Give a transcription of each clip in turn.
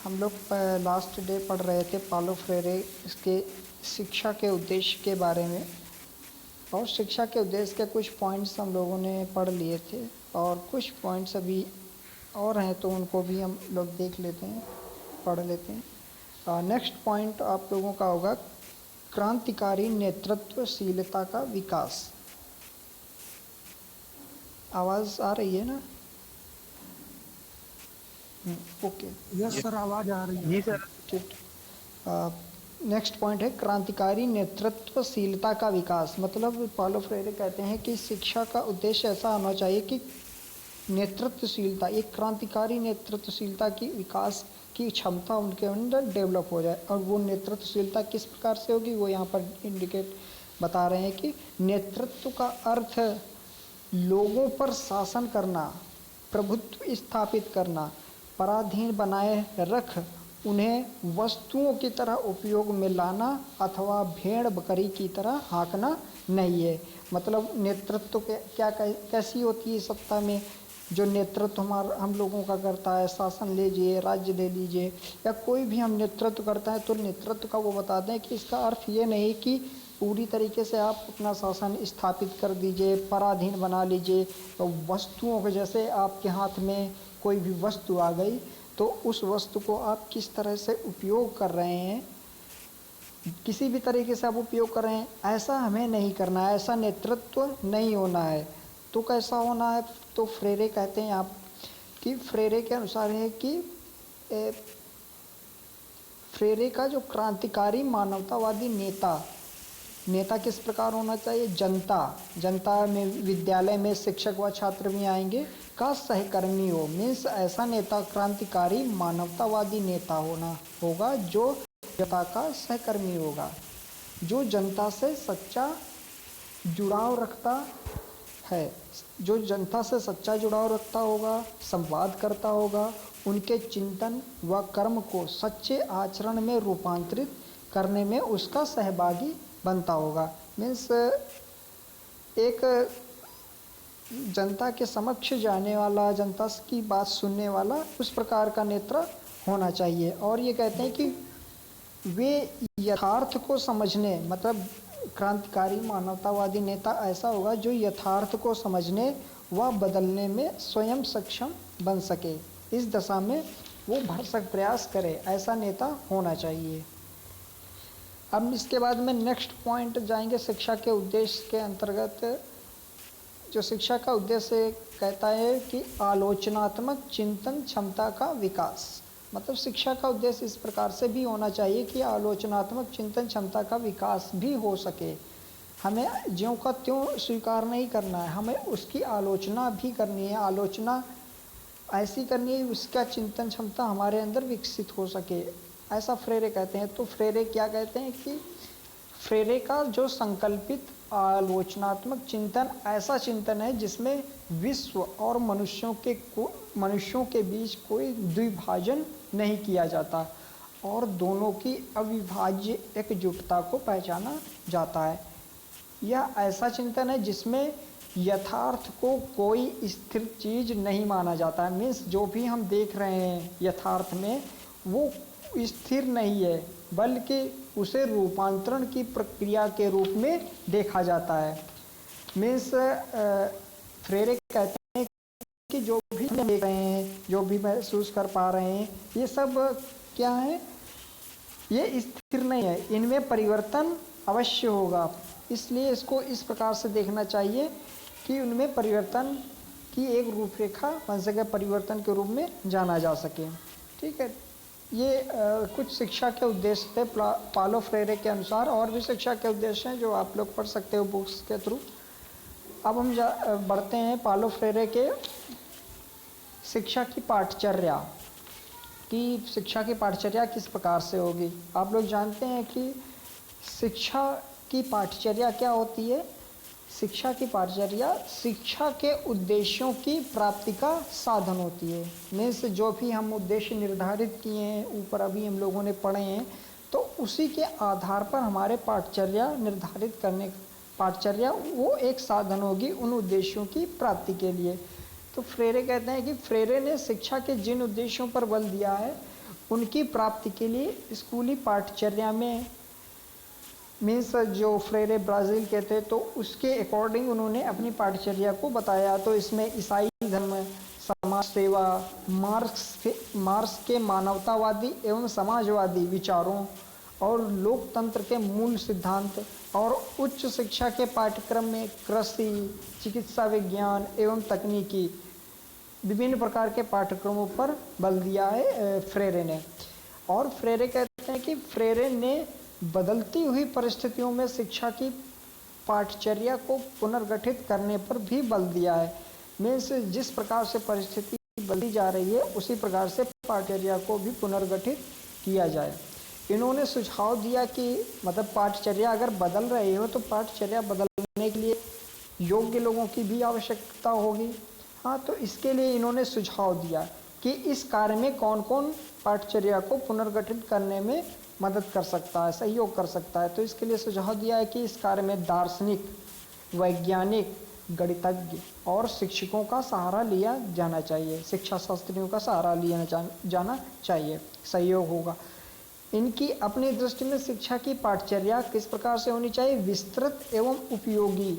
हम लोग last day पढ़ रहे थे पालो फ्रेरे इसके शिक्षा के उद्देश्य के बारे में, और शिक्षा के उद्देश्य के कुछ पॉइंट्स हम लोगों ने पढ़ लिए थे और कुछ पॉइंट्स अभी और हैं तो उनको भी हम लोग देख लेते हैं, पढ़ लेते हैं। नेक्स्ट पॉइंट आप लोगों का होगा क्रांतिकारी नेतृत्वशीलता का विकास। आवाज़ आ रही है ना? ओके, यस सर, आवाज आ रही है। जी सर। ठीक। नेक्स्ट पॉइंट है क्रांतिकारी नेतृत्वशीलता का विकास। मतलब पालो फ्रेरे कहते हैं कि शिक्षा का उद्देश्य ऐसा होना चाहिए कि नेतृत्वशीलता, एक क्रांतिकारी नेतृत्वशीलता की विकास की क्षमता उनके अंदर डेवलप हो जाए। और वो नेतृत्वशीलता किस प्रकार से होगी वो यहाँ पर इंडिकेट बता रहे हैं कि नेतृत्व का अर्थ लोगों पर शासन करना, प्रभुत्व स्थापित करना, पराधीन बनाए रख उन्हें वस्तुओं की तरह उपयोग में लाना अथवा भेड़ बकरी की तरह हाँकना नहीं है। मतलब नेतृत्व क्या कैसी होती है सत्ता में? जो नेतृत्व हम लोगों का करता है, शासन लीजिए, राज्य ले लीजिए, या कोई भी हम नेतृत्व करता है तो नेतृत्व का वो बताते हैं कि इसका अर्थ ये नहीं कि पूरी तरीके से आप अपना शासन स्थापित कर दीजिए, पराधीन बना लीजिए। तो वस्तुओं को, जैसे आपके हाथ में कोई भी वस्तु आ गई तो उस वस्तु को आप किस तरह से उपयोग कर रहे हैं, किसी भी तरीके से आप उपयोग कर रहे हैं, ऐसा हमें नहीं करना है, ऐसा नेतृत्व नहीं होना है। तो कैसा होना है? तो फ्रेरे कहते हैं आप कि फ्रेरे के अनुसार है कि फ्रेरे का जो क्रांतिकारी मानवतावादी नेता किस प्रकार होना चाहिए? जनता में, विद्यालय में शिक्षक व छात्र भी आएंगे, का सहकर्मी हो। मीन्स ऐसा नेता, क्रांतिकारी मानवतावादी नेता होगा जो जनता का सहकर्मी होगा, जो जनता से सच्चा जुड़ाव रखता है, जो जनता से सच्चा जुड़ाव रखता होगा, संवाद करता होगा, उनके चिंतन व कर्म को सच्चे आचरण में रूपांतरित करने में उसका सहभागी बनता होगा। मीन्स एक जनता के समक्ष जाने वाला, जनता की बात सुनने वाला, उस प्रकार का नेता होना चाहिए। और ये कहते हैं कि वे यथार्थ को समझने, मतलब क्रांतिकारी मानवतावादी नेता ऐसा होगा जो यथार्थ को समझने व बदलने में स्वयं सक्षम बन सके, इस दशा में वो भरसक प्रयास करे, ऐसा नेता होना चाहिए। अब इसके बाद में नेक्स्ट पॉइंट जाएंगे शिक्षा के उद्देश्य के अंतर्गत। जो शिक्षा का उद्देश्य कहता है कि आलोचनात्मक चिंतन क्षमता का विकास। मतलब शिक्षा का उद्देश्य इस प्रकार से भी होना चाहिए कि आलोचनात्मक चिंतन क्षमता का विकास भी हो सके। हमें ज्यों का त्यों स्वीकार नहीं करना है, हमें उसकी आलोचना भी करनी है। आलोचना ऐसी करनी है उसका चिंतन क्षमता हमारे अंदर विकसित हो सके, ऐसा फ्रेरे कहते हैं। तो फ्रेरे क्या कहते हैं कि फ्रेरे का जो संकल्पित आलोचनात्मक चिंतन ऐसा चिंतन है जिसमें विश्व और मनुष्यों के बीच कोई द्विभाजन नहीं किया जाता और दोनों की अविभाज्य एकजुटता को पहचाना जाता है। यह ऐसा चिंतन है जिसमें यथार्थ को कोई स्थिर चीज नहीं माना जाता है। मीन्स जो भी हम देख रहे हैं यथार्थ में वो स्थिर नहीं है, बल्कि उसे रूपांतरण की प्रक्रिया के रूप में देखा जाता है। मीन्स फ्रेरे कहते हैं कि जो भी हम देख रहे हैं, जो भी महसूस कर पा रहे हैं, ये सब क्या है? ये स्थिर नहीं है, इनमें परिवर्तन अवश्य होगा। इसलिए इसको इस प्रकार से देखना चाहिए कि उनमें परिवर्तन की एक रूपरेखा बन सके, परिवर्तन के रूप में जाना जा सके। ठीक है, ये कुछ शिक्षा के उद्देश्य थे पालो फ्रेरे के अनुसार। और भी शिक्षा के उद्देश्य हैं जो आप लोग पढ़ सकते हो बुक्स के थ्रू। अब हम बढ़ते हैं पालो फ्रेरे के शिक्षा की पाठचर्या कि शिक्षा की पाठचर्या किस प्रकार से होगी। आप लोग जानते हैं कि शिक्षा की पाठचर्या क्या होती है? शिक्षा की पाठचर्या शिक्षा के उद्देश्यों की प्राप्ति का साधन होती है। मीन्स जो भी हम उद्देश्य निर्धारित किए हैं, ऊपर अभी हम लोगों ने पढ़े हैं, तो उसी के आधार पर हमारे पाठचर्या निर्धारित करने, पाठचर्या वो एक साधन होगी उन उद्देश्यों की प्राप्ति के लिए। तो फ्रेरे कहते हैं कि फ्रेरे ने शिक्षा के जिन उद्देश्यों पर बल दिया है उनकी प्राप्ति के लिए स्कूली पाठचर्या में मीन्स जो फ्रेरे ब्राज़ील के थे तो उसके अकॉर्डिंग उन्होंने अपनी पाठचर्या को बताया। तो इसमें ईसाई धर्म, समाज सेवा, मार्क्स के मानवतावादी एवं समाजवादी विचारों और लोकतंत्र के मूल सिद्धांत और उच्च शिक्षा के पाठ्यक्रम में कृषि, चिकित्सा विज्ञान एवं तकनीकी विभिन्न प्रकार के पाठ्यक्रमों पर बल दिया है फ्रेरे ने। और फ्रेरे कहते हैं कि फ्रेरे ने बदलती हुई परिस्थितियों में शिक्षा की पाठचर्या को पुनर्गठित करने पर भी बल दिया है। मीन्स जिस प्रकार से परिस्थिति बदली जा रही है उसी प्रकार से पाठचर्या को भी पुनर्गठित किया जाए। इन्होंने सुझाव दिया कि मतलब पाठचर्या अगर बदल रही हो तो पाठचर्या बदलने के लिए योग्य लोगों की भी आवश्यकता होगी। हाँ, तो इसके लिए इन्होंने सुझाव दिया कि इस कार्य में कौन कौन पाठचर्या को पुनर्गठित करने में मदद कर सकता है, सहयोग कर सकता है। तो इसके लिए सुझाव दिया है कि इस कार्य में दार्शनिक, वैज्ञानिक, गणितज्ञ और शिक्षकों का सहारा लिया जाना चाहिए, शिक्षा शास्त्रियों का सहारा लिया जाना चाहिए, सहयोग होगा। इनकी अपनी दृष्टि में शिक्षा की पाठचर्या किस प्रकार से होनी चाहिए? विस्तृत एवं उपयोगी।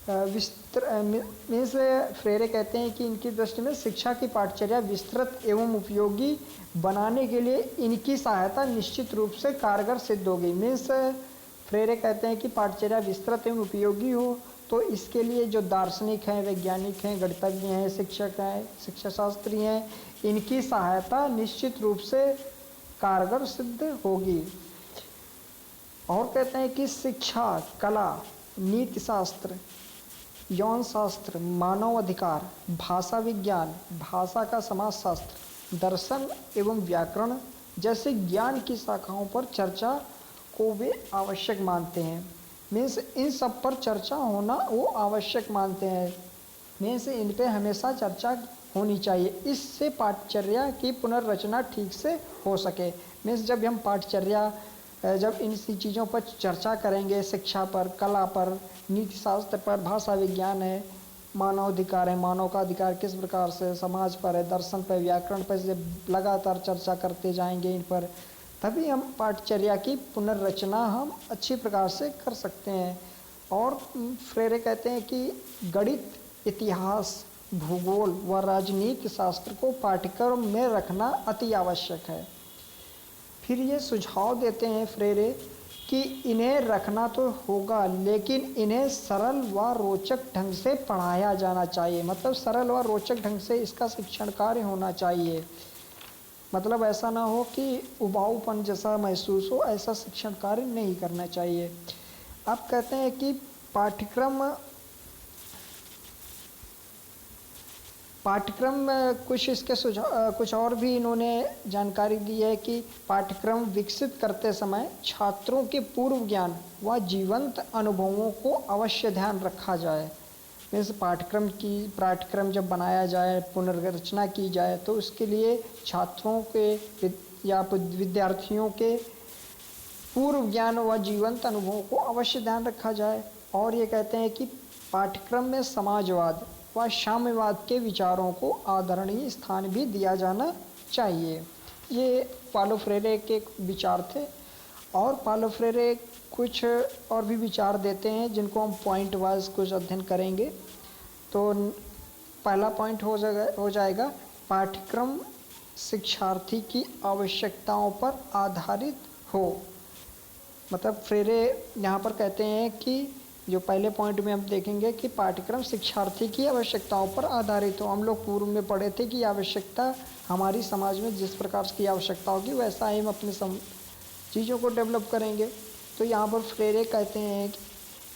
मीन्स फ्रेरे कहते हैं कि इनकी दृष्टि में शिक्षा की पाठचर्या विस्तृत एवं उपयोगी बनाने के लिए इनकी सहायता निश्चित रूप से कारगर सिद्ध होगी। मीन्स फ्रेरे कहते हैं कि पाठचर्या विस्तृत एवं उपयोगी हो तो इसके लिए जो दार्शनिक हैं, वैज्ञानिक हैं, गणितज्ञ हैं, शिक्षक हैं, शिक्षा शास्त्री हैं, इनकी सहायता निश्चित रूप से कारगर सिद्ध होगी। और कहते हैं कि शिक्षा, कला, नीति शास्त्र, यौन शास्त्र, मानव अधिकार, भाषा विज्ञान, भाषा का समाजशास्त्र, दर्शन एवं व्याकरण जैसे ज्ञान की शाखाओं पर चर्चा को वे आवश्यक मानते हैं। मीन्स इन सब पर चर्चा होना वो आवश्यक मानते हैं। मीन्स इन पे हमेशा चर्चा होनी चाहिए, इससे पाठचर्या की पुनर्रचना ठीक से हो सके। मीन्स जब हम पाठचर्या जब इन चीज़ों पर चर्चा करेंगे, शिक्षा पर, कला पर, नीति शास्त्र पर, भाषा विज्ञान है, मानव अधिकार है, मानव का अधिकार किस प्रकार से, समाज पर है, दर्शन पर, व्याकरण पर, जब लगातार चर्चा करते जाएंगे इन पर, तभी हम पाठचर्या की पुनर्रचना हम अच्छी प्रकार से कर सकते हैं। और फ्रेरे कहते हैं कि गणित, इतिहास, भूगोल व राजनीति शास्त्र को पाठ्यक्रम में रखना अति आवश्यक है। फिर ये सुझाव देते हैं फ्रेरे कि इन्हें रखना तो होगा लेकिन इन्हें सरल व रोचक ढंग से पढ़ाया जाना चाहिए। मतलब सरल व रोचक ढंग से इसका शिक्षण कार्य होना चाहिए। मतलब ऐसा ना हो कि उबाऊपन जैसा महसूस हो, ऐसा शिक्षण कार्य नहीं करना चाहिए। आप कहते हैं कि पाठ्यक्रम में कुछ इसके सुझाव, कुछ और भी इन्होंने जानकारी दी है कि पाठ्यक्रम विकसित करते समय छात्रों के पूर्व ज्ञान व जीवंत अनुभवों को अवश्य ध्यान रखा जाए। इस पाठ्यक्रम जब बनाया जाए, पुनर्रचना की जाए तो उसके लिए छात्रों के या विद्यार्थियों के पूर्व ज्ञान व जीवंत अनुभवों को अवश्य ध्यान रखा जाए। और ये कहते हैं कि पाठ्यक्रम में समाजवाद व साम्यवाद के विचारों को आदरणीय स्थान भी दिया जाना चाहिए। ये पालो फ्रेरे के विचार थे। और पालो फ्रेरे कुछ और भी विचार देते हैं जिनको हम पॉइंट वाइज कुछ अध्ययन करेंगे। तो पहला पॉइंट हो जाएगा पाठ्यक्रम शिक्षार्थी की आवश्यकताओं पर आधारित हो। मतलब फ्रेरे यहाँ पर कहते हैं कि जो पहले पॉइंट में हम देखेंगे कि पाठ्यक्रम शिक्षार्थी की आवश्यकताओं पर आधारित हो। हम लोग पूर्व में पढ़े थे कि आवश्यकता हमारी समाज में जिस प्रकार की आवश्यकता होगी वैसा ही हम अपने चीज़ों को डेवलप करेंगे। तो यहाँ पर फ्रेरे कहते हैं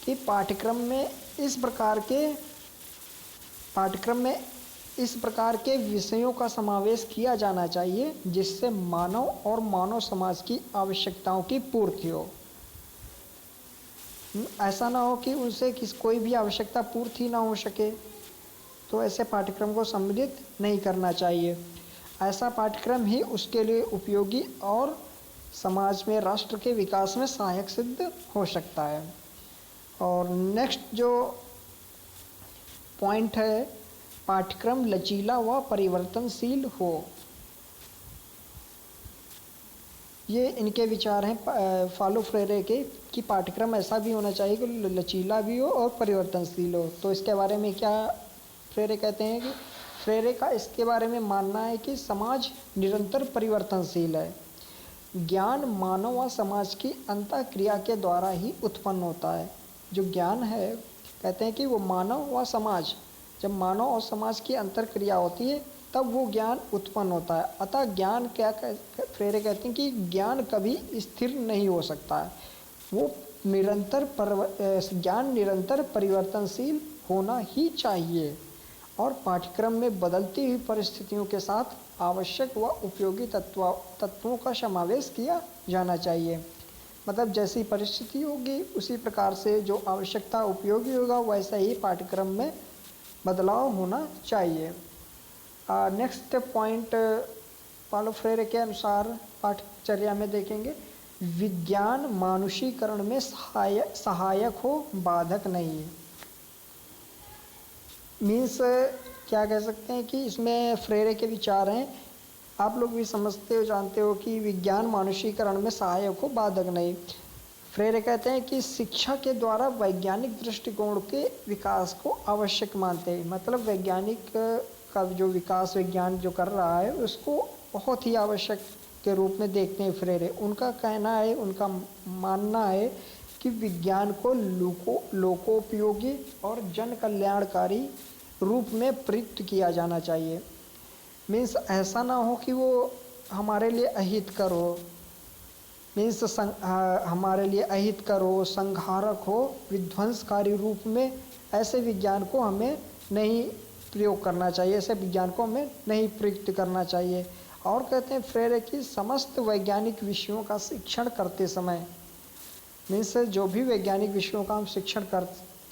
कि पाठ्यक्रम में इस प्रकार के विषयों का समावेश किया जाना चाहिए जिससे मानव और मानव समाज की आवश्यकताओं की पूर्ति हो। ऐसा ना हो कि उनसे कोई भी आवश्यकता पूर्ति ना हो सके, तो ऐसे पाठ्यक्रम को सम्मिलित नहीं करना चाहिए। ऐसा पाठ्यक्रम ही उसके लिए उपयोगी और समाज में, राष्ट्र के विकास में सहायक सिद्ध हो सकता है। और नेक्स्ट जो पॉइंट है, पाठ्यक्रम लचीला व परिवर्तनशील हो। ये इनके विचार हैं फालो फ्रेरे के कि पाठ्यक्रम ऐसा भी होना चाहिए कि लचीला भी हो और परिवर्तनशील हो। तो इसके बारे में क्या फ्रेरे कहते हैं कि फ्रेरे का इसके बारे में मानना है कि समाज निरंतर परिवर्तनशील है। ज्ञान मानव व समाज की अंतःक्रिया के द्वारा ही उत्पन्न होता है। जो ज्ञान है कहते हैं कि वो मानव व समाज, जब मानव और समाज की अंतर्क्रिया होती है तब वो ज्ञान उत्पन्न होता है। अतः ज्ञान फ्रेरे कहते हैं कि ज्ञान कभी स्थिर नहीं हो सकता है, वो ज्ञान निरंतर परिवर्तनशील होना ही चाहिए और पाठ्यक्रम में बदलती हुई परिस्थितियों के साथ आवश्यक व उपयोगी तत्वों का समावेश किया जाना चाहिए। मतलब जैसी परिस्थिति होगी उसी प्रकार से जो आवश्यकता उपयोगी होगा वैसा ही पाठ्यक्रम में बदलाव होना चाहिए। नेक्स्ट पॉइंट पालो फ्रेरे के अनुसार पाठचर्या में देखेंगे, विज्ञान मानुषीकरण में सहायक हो, बाधक नहीं है। मीन्स क्या कह सकते हैं कि इसमें फ्रेरे के विचार हैं, आप लोग भी समझते हो जानते हो कि विज्ञान मानुषीकरण में सहायक हो, बाधक नहीं। फ्रेरे कहते हैं कि शिक्षा के द्वारा वैज्ञानिक दृष्टिकोण के विकास को आवश्यक मानते हैं। मतलब वैज्ञानिक का जो विकास विज्ञान जो कर रहा है उसको बहुत ही आवश्यक के रूप में देखते हैं फ्रेरे। उनका कहना है, उनका मानना है कि विज्ञान को लोकोपयोगी और जन कल्याणकारी रूप में प्रयुक्त किया जाना चाहिए। मीन्स ऐसा ना हो कि वो हमारे लिए अहितकर हो, मीन्स हमारे लिए अहितकर हो, संहारक हो, विध्वंसकारी रूप में ऐसे विज्ञान को हमें नहीं प्रयोग करना चाहिए, ऐसे विज्ञान को हमें नहीं प्रयुक्त करना चाहिए। और कहते हैं फ्रेरे कि समस्त वैज्ञानिक विषयों का शिक्षण करते समय, मीन्स जो भी वैज्ञानिक विषयों का हम शिक्षण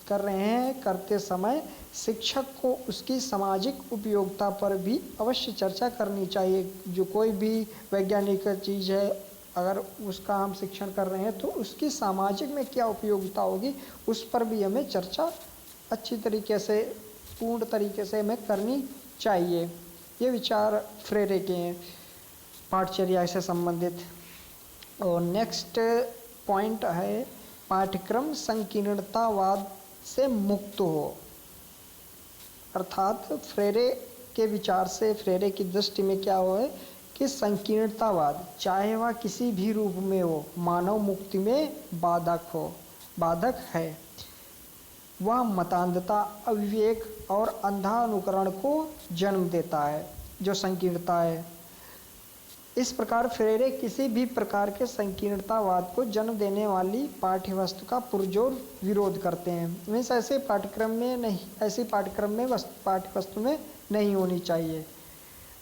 कर रहे हैं करते समय शिक्षक को उसकी सामाजिक उपयोगिता पर भी अवश्य चर्चा करनी चाहिए। जो कोई भी वैज्ञानिक चीज़ है अगर उसका हम शिक्षण कर रहे हैं तो उसकी सामाजिक में क्या उपयोगिता होगी उस पर भी हमें चर्चा अच्छी तरीके से, पूर्ण तरीके से हमें करनी चाहिए। ये विचार फ्रेरे के हैं पाठचर्या से संबंधित। और नेक्स्ट पॉइंट है पाठ्यक्रम संकीर्णतावाद से मुक्त हो। अर्थात फ्रेरे के विचार से, फ्रेरे की दृष्टि में क्या हो है कि संकीर्णतावाद चाहे वह किसी भी रूप में हो मानव मुक्ति में बाधक है। वह मतांधता, अविवेक और अंधा अनुकरण को जन्म देता है, जो संकीर्णता है। इस प्रकार फ्रेरे किसी भी प्रकार के संकीर्णतावाद को जन्म देने वाली पाठ्यवस्तु का पुरजोर विरोध करते हैं। मीन्स ऐसे पाठ्यक्रम में नहीं, ऐसी पाठ्यवस्तु में नहीं होनी चाहिए।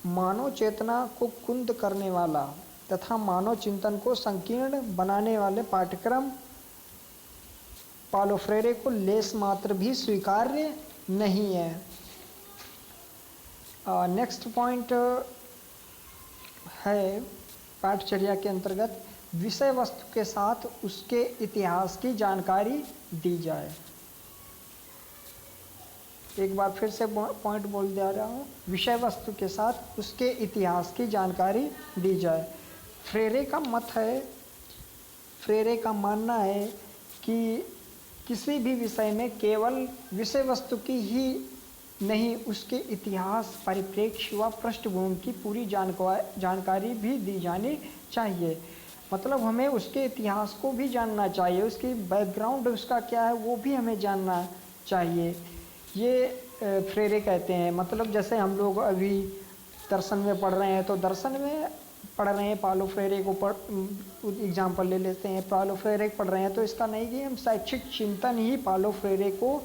मानव चेतना को कुंद करने वाला तथा मानव चिंतन को संकीर्ण बनाने वाले पाठ्यक्रम पालो फ्रेरे को लेस मात्र भी स्वीकार्य नहीं है। नेक्स्ट पॉइंट है पाठचर्या के अंतर्गत विषय वस्तु के साथ उसके इतिहास की जानकारी दी जाए। एक बार फिर से पॉइंट बोल दे रहा हूँ, विषय वस्तु के साथ उसके इतिहास की जानकारी दी जाए। फ्रेरे का मत है, फ्रेरे का मानना है कि किसी भी विषय में केवल विषय वस्तु की ही नहीं, उसके इतिहास, परिप्रेक्ष्य व पृष्ठभूमि की पूरी जानकारी भी दी जानी चाहिए। मतलब हमें उसके इतिहास को भी जानना चाहिए, उसकी बैकग्राउंड उसका क्या है वो भी हमें जानना चाहिए। ये फ्रेरे कहते हैं। मतलब जैसे हम लोग अभी दर्शन में पढ़ रहे हैं तो दर्शन में पढ़ रहे हैं, पालो फ्रेरे को एग्जाम्पल ले लेते हैं, पालो फ्रेरे पढ़ रहे हैं तो इसका नहीं कि हम शैक्षिक चिंतन ही पालो फ्रेरे को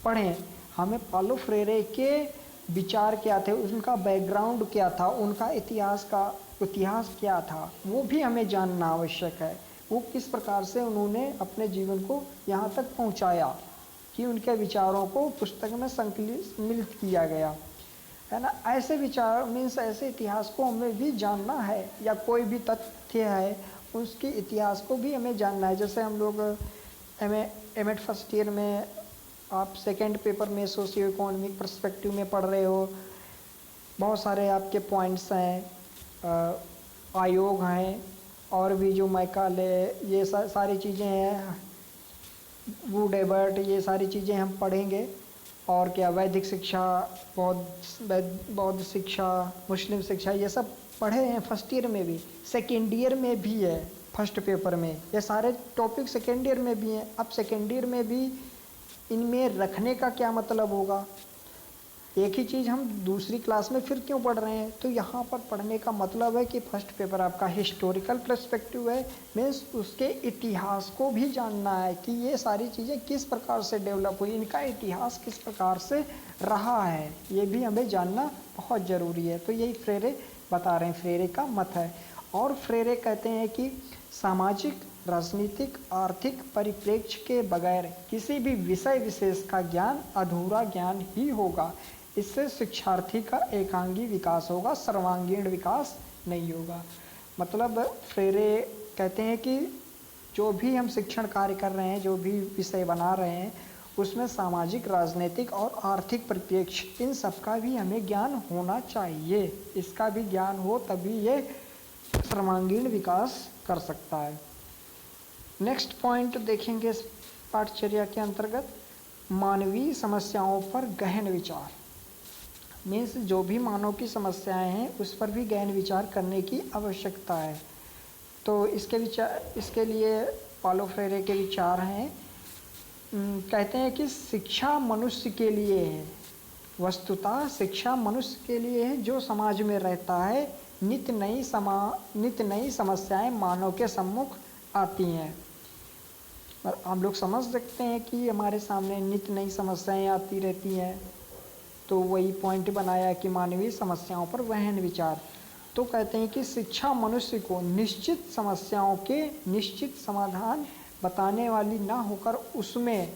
पढ़ें। हमें पालो फ्रेरे के विचार क्या थे, उनका बैकग्राउंड क्या था, उनका इतिहास क्या था वो भी हमें जानना आवश्यक है। वो किस प्रकार से उन्होंने अपने जीवन को यहाँ तक पहुँचाया कि उनके विचारों को पुस्तक में सम्मिलित किया गया है ना। ऐसे विचार मीन्स ऐसे इतिहास को हमें भी जानना है, या कोई भी तथ्य है उसके इतिहास को भी हमें जानना है। जैसे हम लोग एमएड फर्स्ट ईयर में आप सेकंड पेपर में सोशियो इकोनॉमिक पर्सपेक्टिव में पढ़ रहे हो, बहुत सारे आपके पॉइंट्स हैं, आयोग हैं, और भी जो मैकाले, ये सारी चीज़ें हैं, वुड एबर्ट, ये सारी चीज़ें हम पढ़ेंगे। और क्या, वैदिक शिक्षा, बौद्ध शिक्षा, मुस्लिम शिक्षा, ये सब पढ़े हैं फर्स्ट ईयर में भी, सेकेंड ईयर में भी है, फर्स्ट पेपर में ये सारे टॉपिक सेकेंड ईयर में भी हैं। अब सेकेंड ईयर में भी इनमें रखने का क्या मतलब होगा, एक ही चीज़ हम दूसरी क्लास में फिर क्यों पढ़ रहे हैं? तो यहाँ पर पढ़ने का मतलब है कि फर्स्ट पेपर आपका हिस्टोरिकल पर्सपेक्टिव है, मीन्स उसके इतिहास को भी जानना है कि ये सारी चीज़ें किस प्रकार से डेवलप हुई, इनका इतिहास किस प्रकार से रहा है, ये भी हमें जानना बहुत ज़रूरी है। तो यही फ्रेरे बता रहे हैं, फ्रेरे का मत है। और फ्रेरे कहते हैं कि सामाजिक, राजनीतिक, आर्थिक परिप्रेक्ष्य के बगैर किसी भी विषय विशेष का ज्ञान अधूरा ज्ञान ही होगा। इससे शिक्षार्थी का एकांगी विकास होगा, सर्वांगीण विकास नहीं होगा। मतलब फ्रेरे कहते हैं कि जो भी हम शिक्षण कार्य कर रहे हैं, जो भी विषय बना रहे हैं, उसमें सामाजिक, राजनीतिक और आर्थिक परिप्रेक्ष्य, इन सब का भी हमें ज्ञान होना चाहिए। इसका भी ज्ञान हो तभी ये सर्वांगीण विकास कर सकता है। नेक्स्ट पॉइंट देखेंगे इस पाठचर्या के अंतर्गत, मानवीय समस्याओं पर गहन विचार। मीन्स जो भी मानव की समस्याएं हैं उस पर भी गहन विचार करने की आवश्यकता है। तो इसके लिए पालो फ्रेरे के विचार हैं। कहते हैं कि शिक्षा मनुष्य के लिए है, वस्तुतः शिक्षा मनुष्य के लिए है जो समाज में रहता है। नित्य नई समस्याएं मानव के सम्मुख आती हैं। और हम लोग समझ सकते हैं कि हमारे सामने नित्य नई समस्याएं आती रहती हैं। तो वही पॉइंट बनाया कि मानवीय समस्याओं पर गहन विचार। तो कहते हैं कि शिक्षा मनुष्य को निश्चित समस्याओं के निश्चित समाधान बताने वाली ना होकर उसमें,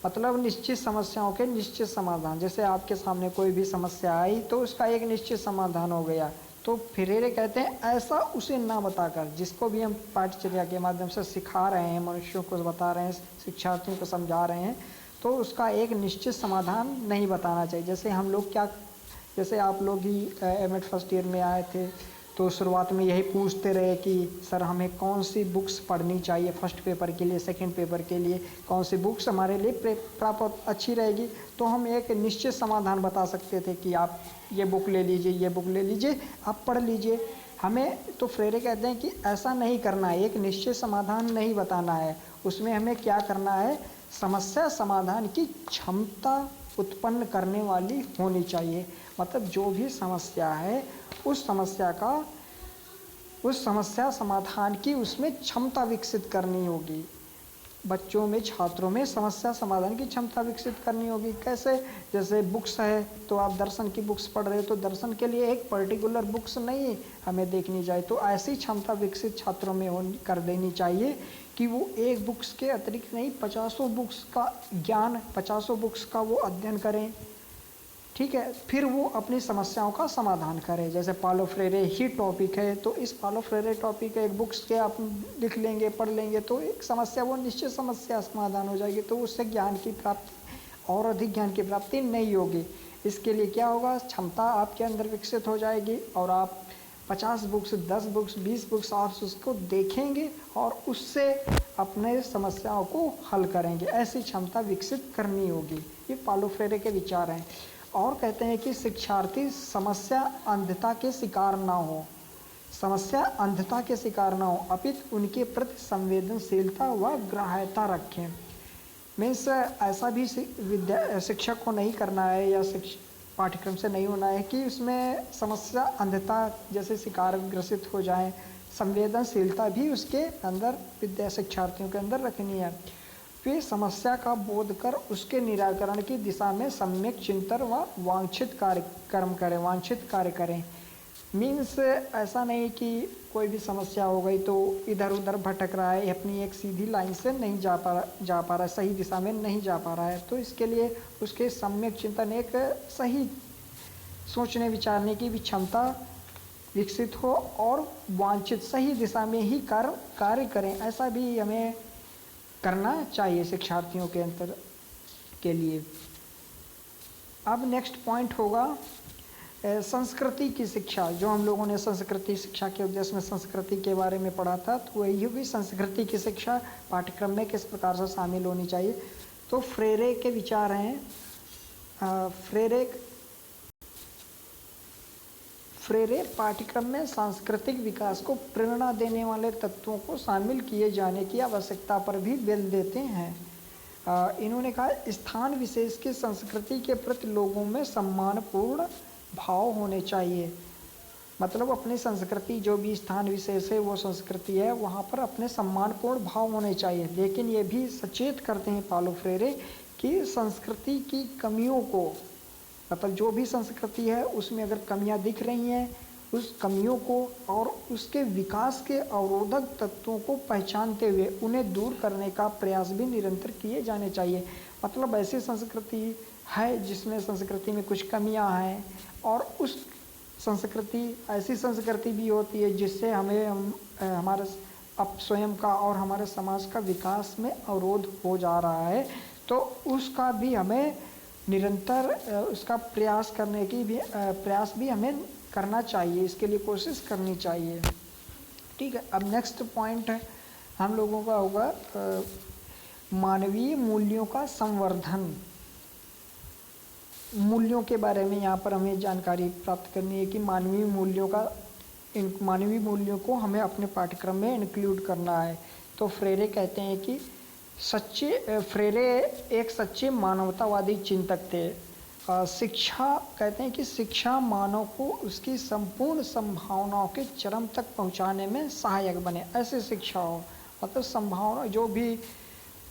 मतलब निश्चित समस्याओं के निश्चित समाधान, जैसे आपके सामने कोई भी समस्या आई तो उसका एक निश्चित समाधान हो गया। तो फ्रेरे कहते हैं ऐसा उसे ना बताकर, जिसको भी हम पाठचर्या के माध्यम से सिखा रहे हैं, मनुष्यों को बता रहे हैं, शिक्षार्थियों को समझा रहे हैं, तो उसका एक निश्चित समाधान नहीं बताना चाहिए। जैसे हम लोग जैसे आप लोग ही एमएड फर्स्ट ईयर में आए थे तो शुरुआत में यही पूछते रहे कि सर हमें कौन सी बुक्स पढ़नी चाहिए फर्स्ट पेपर के लिए, सेकंड पेपर के लिए कौन सी बुक्स हमारे लिए प्राप्त अच्छी रहेगी। तो हम एक निश्चित समाधान बता सकते थे कि आप ये बुक ले लीजिए, ये बुक ले लीजिए, आप पढ़ लीजिए। हमें तो फ्रेरे कहते हैं कि ऐसा नहीं करना है, एक निश्चित समाधान नहीं बताना है। उसमें हमें क्या करना है, समस्या समाधान की क्षमता उत्पन्न करने वाली होनी चाहिए। मतलब जो भी समस्या है उस समस्या समाधान की उसमें क्षमता विकसित करनी होगी। बच्चों में, छात्रों में समस्या समाधान की क्षमता विकसित करनी होगी। कैसे? जैसे बुक्स है तो आप दर्शन की बुक्स पढ़ रहे हो तो दर्शन के लिए एक पर्टिकुलर बुक्स नहीं हमें देखनी चाहिए। तो ऐसी क्षमता विकसित छात्रों में कर देनी चाहिए कि वो एक बुक्स के अतिरिक्त नहीं 50 बुक्स का ज्ञान, 50 बुक्स का वो अध्ययन करें। ठीक है, फिर वो अपनी समस्याओं का समाधान करें। जैसे पालो फ्रेरे ही टॉपिक है तो इस पालो फ्रेरे टॉपिक एक बुक्स के आप लिख लेंगे, पढ़ लेंगे तो एक समस्या, वो निश्चित समस्या समाधान हो जाएगी। तो उससे ज्ञान की प्राप्ति और अधिक ज्ञान की प्राप्ति नहीं होगी। इसके लिए क्या होगा, क्षमता आपके अंदर विकसित हो जाएगी और आप 50 बुक्स, 10 बुक्स, 20 बुक्स आप उसको देखेंगे और उससे अपने समस्याओं को हल करेंगे। ऐसी क्षमता विकसित करनी होगी। ये पालो फ्रेरे के विचार हैं। और कहते हैं कि शिक्षार्थी समस्या अंधता के शिकार ना हो, समस्या अंधता के शिकार ना हो, अपितु उनके प्रति संवेदनशीलता व ग्राह्यता रखें। मीन्स ऐसा भी शिक्षक को नहीं करना है या पाठ्यक्रम से नहीं होना है कि उसमें समस्या अंधता जैसे शिकार ग्रसित हो जाए। संवेदनशीलता भी उसके अंदर शिक्षार्थियों के अंदर रखनी है। वे समस्या का बोध कर उसके निराकरण की दिशा में सम्यक चिंतन व वांछित कार्य करें। मीन्स ऐसा नहीं कि कोई भी समस्या हो गई तो इधर उधर भटक रहा है, अपनी एक सीधी लाइन से नहीं जा पा रहा है, सही दिशा में नहीं जा पा रहा है। तो इसके लिए उसके सम्यक चिंतन, एक सही सोचने विचारने की भी क्षमता विकसित हो और वांछित सही दिशा में ही कार्य करें। ऐसा भी हमें करना चाहिए शिक्षार्थियों के अंतर के लिए। अब नेक्स्ट पॉइंट होगा संस्कृति की शिक्षा, जो हम लोगों ने संस्कृति शिक्षा के उद्देश्य में संस्कृति के बारे में पढ़ा था, तो वही भी संस्कृति की शिक्षा पाठ्यक्रम में किस प्रकार से शामिल होनी चाहिए। तो फ्रेरे के विचार हैं, फ्रेरे पाठ्यक्रम में सांस्कृतिक विकास को प्रेरणा देने वाले तत्वों को शामिल किए जाने की आवश्यकता पर भी बल देते हैं। इन्होंने कहा स्थान विशेष की संस्कृति के प्रति लोगों में सम्मानपूर्ण भाव होने चाहिए। मतलब अपनी संस्कृति, जो भी स्थान विशेष है वो संस्कृति है, वहाँ पर अपने सम्मानपूर्ण भाव होने चाहिए। लेकिन ये भी सचेत करते हैं पाउलो फ्रेरे कि संस्कृति की कमियों को, मतलब जो भी संस्कृति है उसमें अगर कमियां दिख रही हैं, उस कमियों को और उसके विकास के अवरोधक तत्वों को पहचानते हुए उन्हें दूर करने का प्रयास भी निरंतर किए जाने चाहिए। मतलब ऐसी संस्कृति है जिसमें संस्कृति में कुछ कमियां हैं, और उस संस्कृति, ऐसी संस्कृति भी होती है जिससे हमारे स्वयं का और हमारे समाज का विकास में अवरोध हो जा रहा है। तो उसका भी हमें निरंतर उसका प्रयास करने की भी प्रयास भी हमें करना चाहिए, इसके लिए कोशिश करनी चाहिए। ठीक है, अब नेक्स्ट पॉइंट है हम लोगों का होगा मानवीय मूल्यों का संवर्धन। मूल्यों के बारे में यहाँ पर हमें जानकारी प्राप्त करनी है कि मानवीय मूल्यों को हमें अपने पाठ्यक्रम में इंक्लूड करना है। तो फ्रेरे कहते हैं कि फ्रेरे एक सच्चे मानवतावादी चिंतक थे। शिक्षा कहते हैं कि शिक्षा मानव को उसकी संपूर्ण संभावनाओं के चरम तक पहुंचाने में सहायक बने। ऐसी शिक्षा हो, मतलब संभावना, जो भी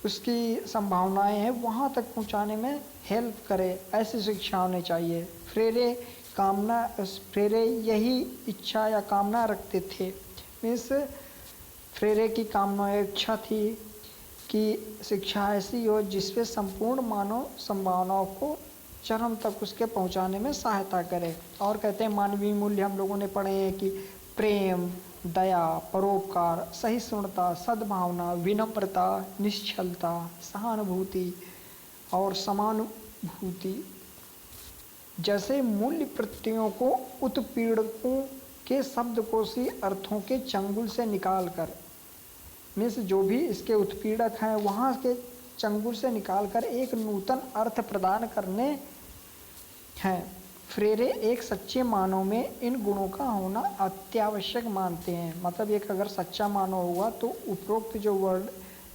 उसकी संभावनाएं हैं वहाँ तक पहुंचाने में हेल्प करे, ऐसी शिक्षा होनी चाहिए। फ्रेरे यही इच्छा या कामना रखते थे। मीन्स फ्रेरे की कामना, इच्छा थी कि शिक्षा ऐसी हो जिसपे संपूर्ण मानव संभावनाओं को चरम तक उसके पहुंचाने में सहायता करे। और कहते हैं मानवीय मूल्य हम लोगों ने पढ़े हैं कि प्रेम, दया, परोपकार, सहिष्णुता, सद्भावना, विनम्रता, निश्चलता, सहानुभूति और समानुभूति जैसे मूल्य प्रत्ययों को उत्पीड़कों के शब्दकोशी अर्थों के चंगुल से निकालकर, मीन्स जो भी इसके उत्पीड़क हैं वहाँ के चंगुल से निकालकर एक नूतन अर्थ प्रदान करने हैं। फ्रेरे एक सच्चे मानव में इन गुणों का होना अत्यावश्यक मानते हैं। मतलब एक अगर सच्चा मानव होगा तो उपरोक्त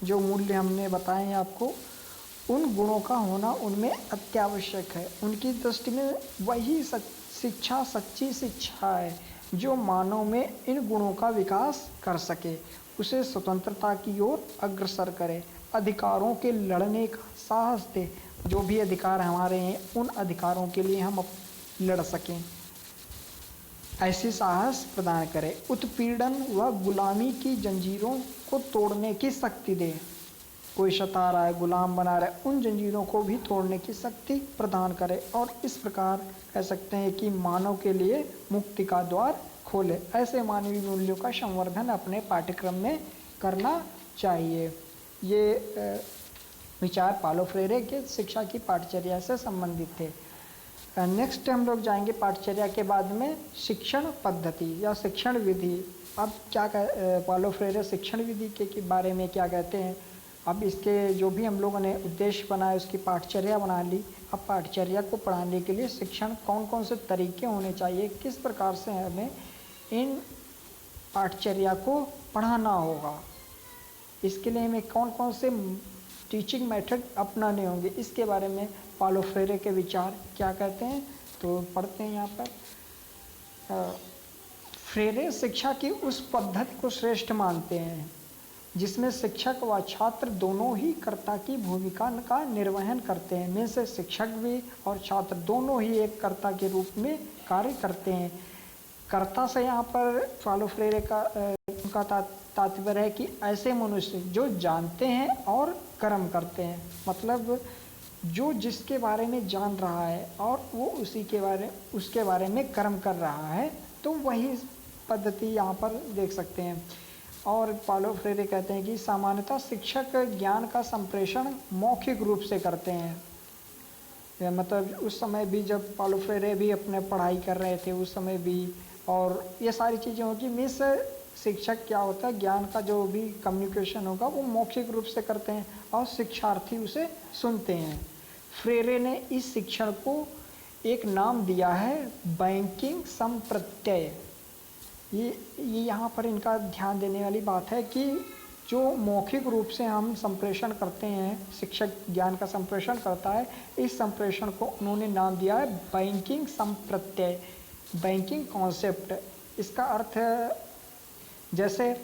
जो मूल्य हमने बताए हैं आपको, उन गुणों का होना उनमें अत्यावश्यक है। उनकी दृष्टि में वही शिक्षा सच्ची शिक्षा है जो मानव में इन गुणों का विकास कर सके, उसे स्वतंत्रता की ओर अग्रसर करे, अधिकारों के लड़ने का साहस दे। जो भी अधिकार हमारे हैं उन अधिकारों के लिए हम लड़ सकें, ऐसी साहस प्रदान करे। उत्पीड़न व गुलामी की जंजीरों को तोड़ने की शक्ति दे। कोई सता रहा है, गुलाम बना रहा है, उन जंजीरों को भी तोड़ने की शक्ति प्रदान करे। और इस प्रकार कह सकते हैं कि मानव के लिए मुक्ति का द्वार खोले। ऐसे मानवीय मूल्यों का संवर्धन अपने पाठ्यक्रम में करना चाहिए। ये विचार पाउलो फ्रेरे के शिक्षा की पाठचर्या से संबंधित थे। नेक्स्ट हम लोग जाएंगे पाठचर्या के बाद में शिक्षण पद्धति या शिक्षण विधि। अब क्या पाउलो फ्रेरे शिक्षण विधि के बारे में क्या कहते हैं। अब इसके जो भी हम लोगों ने उद्देश्य बनाए उसकी पाठचर्या बना ली। अब पाठचर्या को पढ़ाने के लिए शिक्षण कौन कौन से तरीके होने चाहिए, किस प्रकार से हमें इन पाठचर्या को पढ़ाना होगा, इसके लिए हमें कौन कौन से टीचिंग मेथड अपनाने होंगे, इसके बारे में पाउलो फ्रेरे के विचार क्या कहते हैं। तो पढ़ते हैं यहाँ पर। फ्रेरे शिक्षा की उस पद्धति को श्रेष्ठ मानते हैं जिसमें शिक्षक व छात्र दोनों ही कर्ता की भूमिका का निर्वहन करते हैं। में से शिक्षक भी और छात्र दोनों ही एक कर्ता के रूप में कार्य करते हैं। कर्ता से यहाँ पर पाउलो फ्रेरे का उनका तात्पर्य है कि ऐसे मनुष्य जो जानते हैं और कर्म करते हैं। मतलब जो जिसके बारे में जान रहा है और वो उसके बारे में कर्म कर रहा है, तो वही पद्धति यहाँ पर देख सकते हैं। और पाउलो फ्रेरे कहते हैं कि सामान्यतः शिक्षक ज्ञान का संप्रेषण मौखिक रूप से करते हैं। मतलब उस समय भी जब पालो फ्रेरे भी अपने पढ़ाई कर रहे थे उस समय भी, और ये सारी चीज़ें होगी। मिस शिक्षक क्या होता है, ज्ञान का जो भी कम्युनिकेशन होगा वो मौखिक रूप से करते हैं और शिक्षार्थी उसे सुनते हैं। फ्रेरे ने इस शिक्षण को एक नाम दिया है बैंकिंग संप्रत्यय। ये यहाँ पर इनका ध्यान देने वाली बात है कि जो मौखिक रूप से हम संप्रेषण करते हैं, शिक्षक ज्ञान का संप्रेषण करता है, इस संप्रेषण को उन्होंने नाम दिया है बैंकिंग संप्रत्यय, बैंकिंग कॉन्सेप्ट। इसका अर्थ जैसे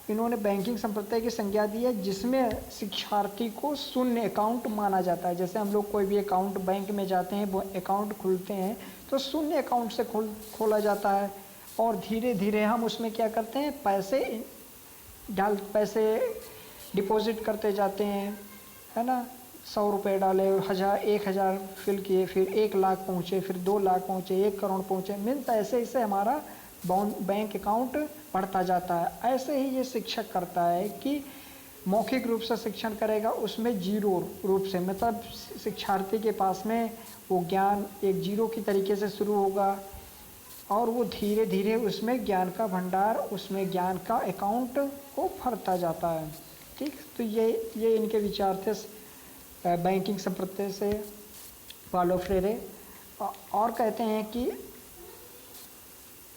इन्होंने बैंकिंग संप्रत्यय की संज्ञा दी है जिसमें शिक्षार्थी को शून्य अकाउंट माना जाता है। जैसे हम लोग कोई भी अकाउंट बैंक में जाते हैं, वो अकाउंट खुलते हैं तो शून्य अकाउंट से खोला जाता है, और धीरे धीरे हम उसमें क्या करते हैं, पैसे डिपॉजिट करते जाते हैं, है ना। 100 रुपये डाले, 1000 फिल किए, फिर 1 लाख पहुँचे, फिर 2 लाख पहुँचे, 1 करोड़ पहुँचे, मीन्स ऐसे ऐसे हमारा बैंक अकाउंट बढ़ता जाता है। ऐसे ही ये शिक्षक करता है कि मौखिक रूप से शिक्षण करेगा, उसमें जीरो रूप से, मतलब शिक्षार्थी के पास में वो ज्ञान एक जीरो की तरीके से शुरू होगा और वो धीरे धीरे उसमें ज्ञान का भंडार, उसमें ज्ञान का अकाउंट को भरता जाता है। ठीक, तो ये इनके विचार थे बैंकिंग संप्रत्यय से पालो फ्रेरे। और कहते हैं कि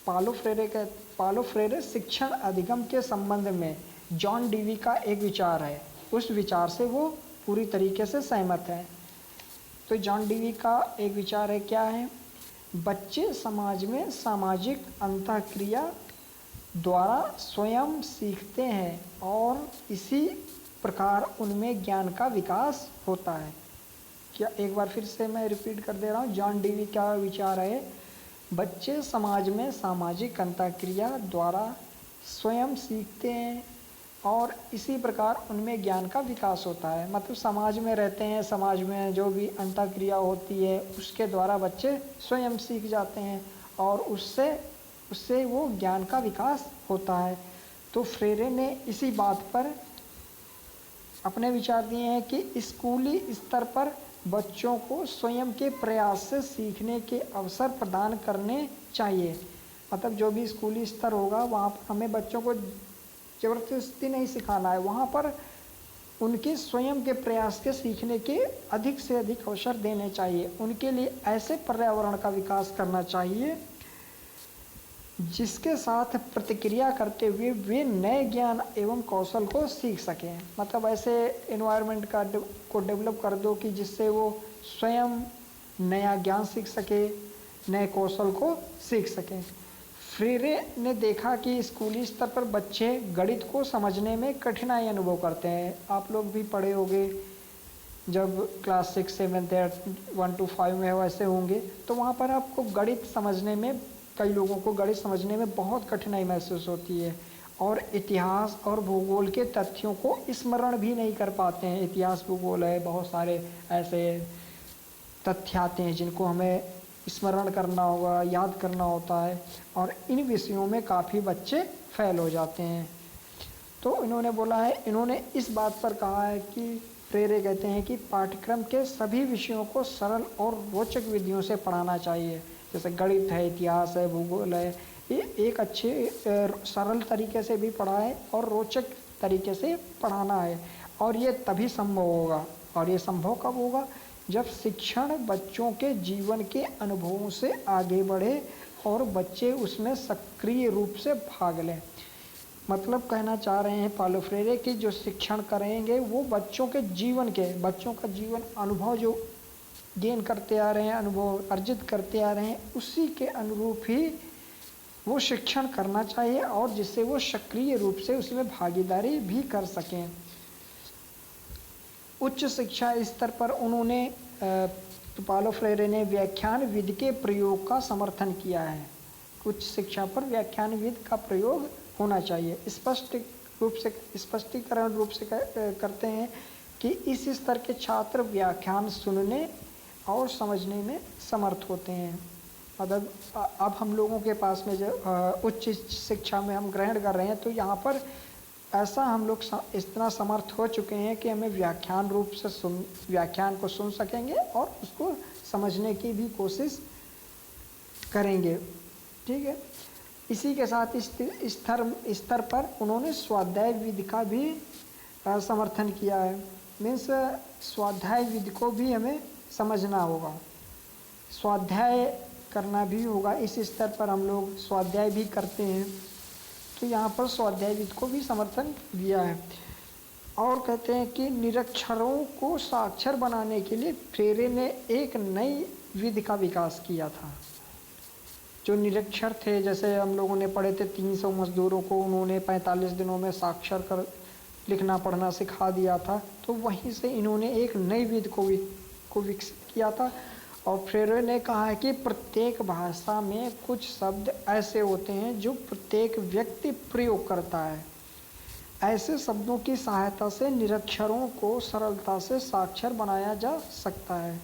पालो फ्रेरे शिक्षण अधिगम के संबंध में जॉन डीवी का एक विचार है, उस विचार से वो पूरी तरीके से सहमत है। तो जॉन डीवी का एक विचार है, क्या है, बच्चे समाज में सामाजिक अंतःक्रिया द्वारा स्वयं सीखते हैं और इसी प्रकार उनमें ज्ञान का विकास होता है। क्या, एक बार फिर से मैं रिपीट कर दे रहा हूँ, जॉन डीवी का विचार है, बच्चे समाज में सामाजिक अंतःक्रिया द्वारा स्वयं सीखते हैं और इसी प्रकार उनमें ज्ञान का विकास होता है। मतलब समाज में रहते हैं, समाज में जो भी अंतःक्रिया होती है उसके द्वारा बच्चे स्वयं सीख जाते हैं और उससे वो ज्ञान का विकास होता है। तो फ्रेरे ने इसी बात पर अपने विचार दिए हैं कि स्कूली स्तर पर बच्चों को स्वयं के प्रयास से सीखने के अवसर प्रदान करने चाहिए। मतलब जो भी स्कूली स्तर होगा वहाँ पर हमें बच्चों को ज़बरदस्ती नहीं सिखाना है, वहाँ पर उनके स्वयं के प्रयास के सीखने के अधिक से अधिक अवसर देने चाहिए। उनके लिए ऐसे पर्यावरण का विकास करना चाहिए जिसके साथ प्रतिक्रिया करते हुए वे नए ज्ञान एवं कौशल को सीख सकें। मतलब ऐसे एनवायरनमेंट को डेवलप कर दो कि जिससे वो स्वयं नया ज्ञान सीख सके, नए कौशल को सीख सकें। फ्रेरे ने देखा कि स्कूली स्तर पर बच्चे गणित को समझने में कठिनाई अनुभव करते हैं। आप लोग भी पढ़े होंगे, जब क्लास 6, 7 या 1 to 5 में वैसे होंगे, तो वहाँ पर आपको गणित समझने में, कई लोगों को गणित समझने में बहुत कठिनाई महसूस होती है और इतिहास और भूगोल के तथ्यों को स्मरण भी नहीं कर पाते हैं। इतिहास भूगोल है, बहुत सारे ऐसे तथ्य आते हैं जिनको हमें स्मरण करना होगा, याद करना होता है, और इन विषयों में काफ़ी बच्चे फेल हो जाते हैं। तो इन्होंने बोला है, इन्होंने इस बात पर कहा है कि फ्रेरे कहते हैं कि पाठ्यक्रम के सभी विषयों को सरल और रोचक विधियों से पढ़ाना चाहिए। जैसे गणित है, इतिहास है, भूगोल है, ये एक अच्छे सरल तरीके से भी पढ़ाएं और रोचक तरीके से पढ़ाना है। और ये तभी संभव होगा, और ये संभव कब होगा, जब शिक्षण बच्चों के जीवन के अनुभवों से आगे बढ़े और बच्चे उसमें सक्रिय रूप से भाग लें। मतलब कहना चाह रहे हैं पालो फ्रेरे कि जो शिक्षण करेंगे वो बच्चों के जीवन के, बच्चों का जीवन अनुभव जो गेन करते आ रहे हैं, अनुभव अर्जित करते आ रहे हैं, उसी के अनुरूप ही वो शिक्षण करना चाहिए और जिससे वो सक्रिय रूप से उसमें भागीदारी भी कर सकें। उच्च शिक्षा स्तर पर उन्होंने पालो फ्रेरे ने व्याख्यान विधि के प्रयोग का समर्थन किया है। उच्च शिक्षा पर व्याख्यान विधि का प्रयोग होना चाहिए। स्पष्टीकरण रूप से करते हैं कि इस स्तर के छात्र व्याख्यान सुनने और समझने में समर्थ होते हैं। मतलब अब हम लोगों के पास में जो उच्च शिक्षा में हम ग्रहण कर रहे हैं, तो यहाँ पर ऐसा हम लोग इतना समर्थ हो चुके हैं कि हमें व्याख्यान को सुन सकेंगे और उसको समझने की भी कोशिश करेंगे। ठीक है, इसी के साथ इस स्तर पर उन्होंने स्वाध्याय विधि का भी समर्थन किया है। मीन्स स्वाध्याय विधि को भी हमें समझना होगा, स्वाध्याय करना भी होगा। इस स्तर पर हम लोग स्वाध्याय भी करते हैं, तो यहाँ पर स्वाध्याय विधि को भी समर्थन दिया है। और कहते हैं कि निरक्षरों को साक्षर बनाने के लिए फ्रेरे ने एक नई विधि का विकास किया था। जो निरक्षर थे, जैसे हम लोगों ने पढ़े थे 300 मजदूरों को उन्होंने 45 दिनों में साक्षर कर लिखना पढ़ना सिखा दिया था, तो वहीं से इन्होंने एक नई विधि को विकसित किया था। और फ्रेरे ने कहा है कि प्रत्येक भाषा में कुछ शब्द ऐसे होते हैं जो प्रत्येक व्यक्ति प्रयोग करता है। ऐसे शब्दों की सहायता से निरक्षरों को सरलता से साक्षर बनाया जा सकता है।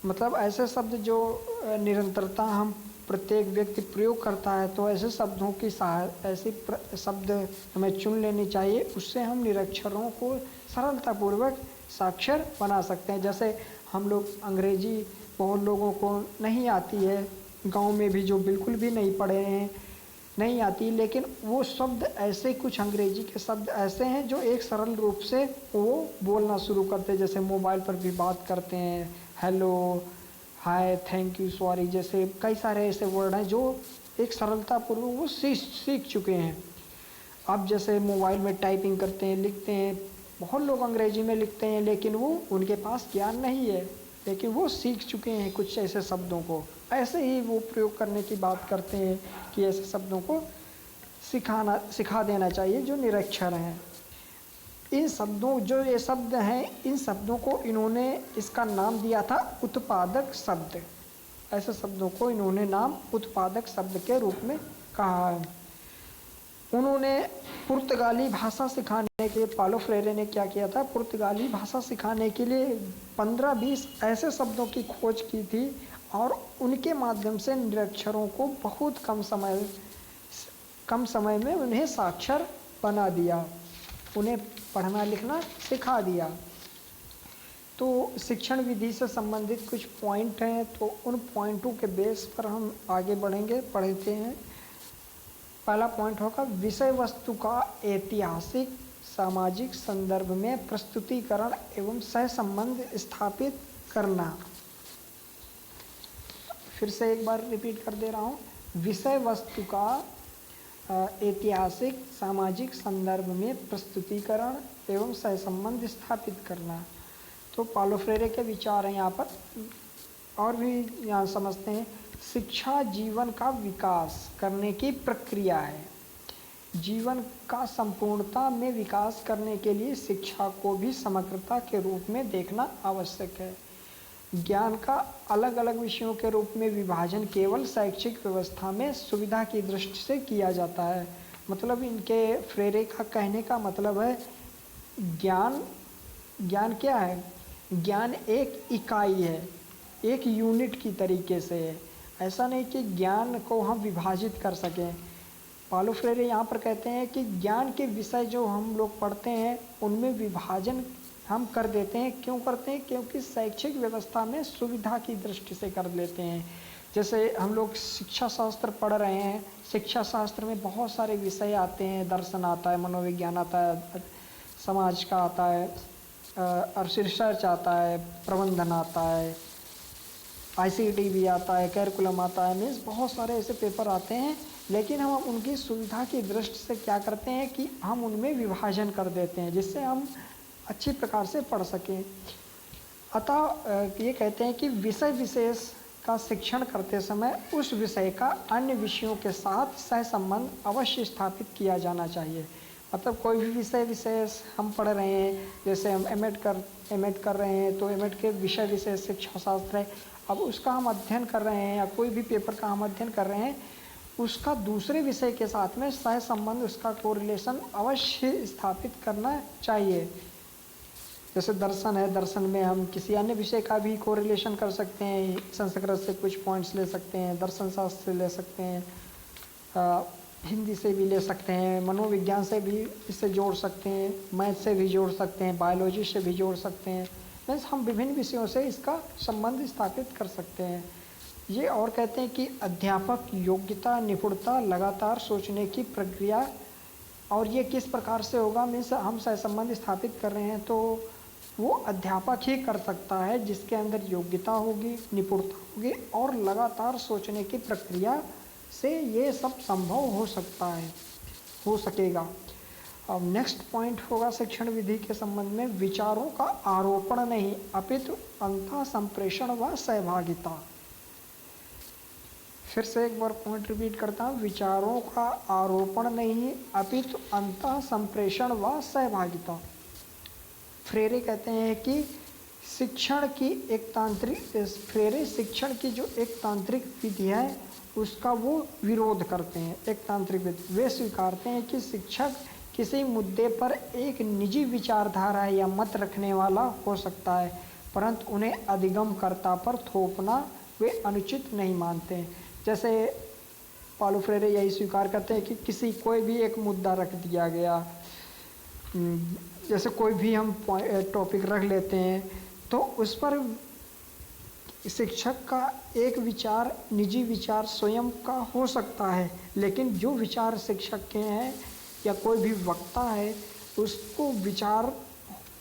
मतलब ऐसे शब्द जो निरंतरता हम प्रत्येक व्यक्ति प्रयोग करता है, तो ऐसे शब्दों की ऐसे शब्द हमें चुन लेनी चाहिए, उससे हम निरक्षरों को सरलतापूर्वक साक्षर बना सकते हैं। जैसे हम लोग अंग्रेजी बहुत लोगों को नहीं आती है, गांव में भी जो बिल्कुल भी नहीं पढ़े हैं नहीं आती, लेकिन वो शब्द ऐसे, कुछ अंग्रेजी के शब्द ऐसे हैं जो एक सरल रूप से वो बोलना शुरू करते हैं। जैसे मोबाइल पर भी बात करते हैं, hello, hi, thank you, sorry, जैसे कई सारे ऐसे वर्ड हैं जो एक सरलतापूर्वक वो सीख चुके हैं। अब जैसे मोबाइल में टाइपिंग करते हैं, लिखते हैं, बहुत लोग अंग्रेजी में लिखते हैं, लेकिन वो उनके पास ज्ञान नहीं है, लेकिन वो सीख चुके हैं कुछ ऐसे शब्दों को। ऐसे ही वो प्रयोग करने की बात करते हैं कि ऐसे शब्दों को सिखा देना चाहिए जो निरक्षर हैं। इन शब्दों, जो ये शब्द हैं, इन शब्दों को इन्होंने इसका नाम दिया था उत्पादक शब्द। ऐसे शब्दों को इन्होंने नाम उत्पादक शब्द के रूप में कहा है। उन्होंने पुर्तगाली भाषा सिखाने के लिए, पालो फ्रेरे ने क्या किया था, पुर्तगाली भाषा सिखाने के लिए 15-20 ऐसे शब्दों की खोज की थी और उनके माध्यम से निरक्षरों को बहुत कम समय में उन्हें साक्षर बना दिया, उन्हें पढ़ना लिखना सिखा दिया। तो शिक्षण विधि से संबंधित कुछ पॉइंट हैं, तो उन पॉइंटों के बेस पर हम आगे बढ़ेंगे, पढ़ते हैं। पहला पॉइंट होगा विषय वस्तु का ऐतिहासिक सामाजिक संदर्भ में प्रस्तुतिकरण एवं सहसंबंध स्थापित करना। फिर से एक बार रिपीट कर दे रहा हूँ, विषय वस्तु का ऐतिहासिक सामाजिक संदर्भ में प्रस्तुतिकरण एवं सहसंबंध स्थापित करना। तो पालो फ्रेरे के विचार हैं यहाँ पर, और भी यहाँ समझते हैं। शिक्षा जीवन का विकास करने की प्रक्रिया है। जीवन का संपूर्णता में विकास करने के लिए शिक्षा को भी समग्रता के रूप में देखना आवश्यक है। ज्ञान का अलग अलग विषयों के रूप में विभाजन केवल शैक्षिक व्यवस्था में सुविधा की दृष्टि से किया जाता है। मतलब इनके फ्रेरे का कहने का मतलब है, ज्ञान क्या है? ज्ञान एक इकाई है, एक यूनिट की तरीके से है। ऐसा नहीं कि ज्ञान को हम विभाजित कर सकें। पालो फ्रेरे यहाँ पर कहते हैं कि ज्ञान के विषय जो हम लोग पढ़ते हैं उनमें विभाजन हम कर देते हैं। क्यों करते हैं? क्योंकि शैक्षिक व्यवस्था में सुविधा की दृष्टि से कर लेते हैं। जैसे हम लोग शिक्षा शास्त्र पढ़ रहे हैं, शिक्षा शास्त्र में बहुत सारे विषय आते हैं, दर्शन आता है, मनोविज्ञान आता है, समाज का आता है, और रिसर्च आता है, प्रबंधन आता है, ICT भी आता है, कैरिकुलम आता है, मीन्स बहुत सारे ऐसे पेपर आते हैं। लेकिन हम उनकी सुविधा की दृष्टि से क्या करते हैं कि हम उनमें विभाजन कर देते हैं, जिससे हम अच्छी प्रकार से पढ़ सकें। अतः ये कहते हैं कि विषय विशेष का शिक्षण करते समय उस विषय का अन्य विषयों के साथ सहसंबंध अवश्य स्थापित किया जाना चाहिए। मतलब कोई भी विषय विशेष हम पढ़ रहे हैं, जैसे हम एमएड कर रहे हैं, तो एमएड के विषय विशेष शिक्षा शास्त्र है, अब उसका हम अध्ययन कर रहे हैं, या कोई भी पेपर का हम अध्ययन कर रहे हैं, उसका दूसरे विषय के साथ में सहसंबंध, उसका कोरिलेशन अवश्य स्थापित करना चाहिए। जैसे दर्शन है, दर्शन में हम किसी अन्य विषय का भी कोरिलेशन कर सकते हैं, संस्कृत से कुछ पॉइंट्स ले सकते हैं, दर्शन शास्त्र से ले सकते हैं, हिंदी से भी ले सकते हैं, मनोविज्ञान से भी इससे जोड़ सकते हैं, मैथ से भी जोड़ सकते हैं, बायोलॉजी से भी जोड़ सकते हैं। मीन्स हम विभिन्न विषयों से इसका संबंध स्थापित कर सकते हैं। ये और कहते हैं कि अध्यापक योग्यता, निपुणता, लगातार सोचने की प्रक्रिया, और ये किस प्रकार से होगा, मीन्स हम सहसंबंध स्थापित कर रहे हैं तो वो अध्यापक ही कर सकता है जिसके अंदर योग्यता होगी, निपुणता होगी और लगातार सोचने की प्रक्रिया से ये सब संभव हो सकता है, हो सकेगा। अब नेक्स्ट पॉइंट होगा शिक्षण विधि के संबंध में, विचारों का आरोपण नहीं अपितु अंतः संप्रेषण व सहभागिता। फिर से एक बार पॉइंट रिपीट करता हूँ, विचारों का आरोपण नहीं अपितु अंतः संप्रेषण व सहभागिता। फ्रेरे कहते हैं कि शिक्षण की जो एक तांत्रिक विधि है उसका वो विरोध करते हैं। एक तांत्रिक विधि वे स्वीकारते हैं कि शिक्षक किसी मुद्दे पर एक निजी विचारधारा या मत रखने वाला हो सकता है, परंतु उन्हें अधिगमकर्ता पर थोपना वे अनुचित नहीं मानते हैं। जैसे पाउलो फ्रेरे यही स्वीकार करते हैं कि कोई भी एक मुद्दा रख दिया गया, जैसे कोई भी हम टॉपिक रख लेते हैं तो उस पर शिक्षक का एक विचार, निजी विचार स्वयं का हो सकता है, लेकिन जो विचार शिक्षक के हैं या कोई भी वक्ता है उसको विचार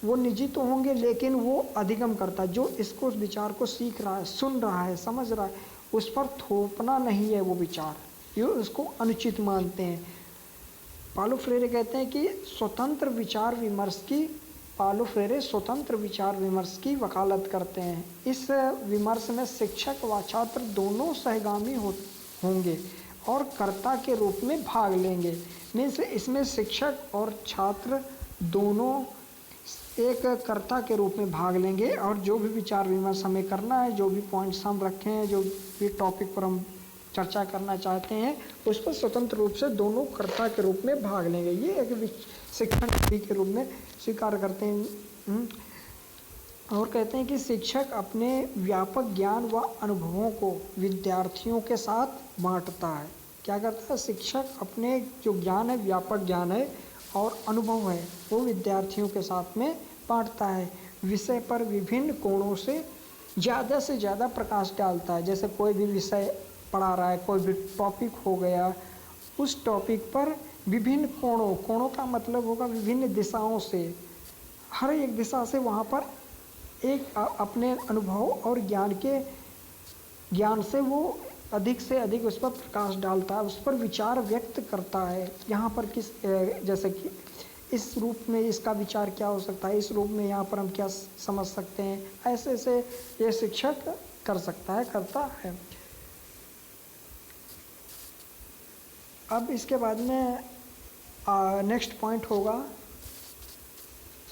वो निजी तो होंगे लेकिन वो अधिगम करता, जो इसको उस विचार को सीख रहा है, सुन रहा है, समझ रहा है, उस पर थोपना नहीं है वो विचार, ये उसको अनुचित मानते हैं। पाउलो फ्रेरे कहते हैं कि स्वतंत्र विचार विमर्श की वकालत करते हैं। इस विमर्श में शिक्षक व छात्र दोनों सहगामी होंगे और कर्ता के रूप में भाग लेंगे। मीन्स इसमें शिक्षक और छात्र दोनों एक कर्ता के रूप में भाग लेंगे और जो भी विचार विमर्श हमें करना है, जो भी पॉइंट्स हम रखे हैं, जो भी टॉपिक पर हम चर्चा करना चाहते हैं उस पर स्वतंत्र रूप से दोनों कर्ता के रूप में भाग लेंगे। ये एक शिक्षण विधि के रूप में स्वीकार करते हैं। और कहते हैं कि शिक्षक अपने व्यापक ज्ञान व अनुभवों को विद्यार्थियों के साथ बांटता है। क्या करता है? शिक्षक अपने जो ज्ञान है, व्यापक ज्ञान है और अनुभव है, वो विद्यार्थियों के साथ में बांटता है। विषय पर विभिन्न कोणों से ज़्यादा प्रकाश डालता है। जैसे कोई भी विषय पढ़ा रहा है, कोई भी टॉपिक हो गया, उस टॉपिक पर विभिन्न कोणों का मतलब होगा विभिन्न दिशाओं से, हर एक दिशा से वहाँ पर एक अपने अनुभव और ज्ञान से वो अधिक से अधिक उस पर प्रकाश डालता है, उस पर विचार व्यक्त करता है। यहाँ पर जैसे कि इस रूप में इसका विचार क्या हो सकता है, इस रूप में यहाँ पर हम क्या समझ सकते हैं, ऐसे ये शिक्षक करता है। अब इसके बाद में नेक्स्ट पॉइंट होगा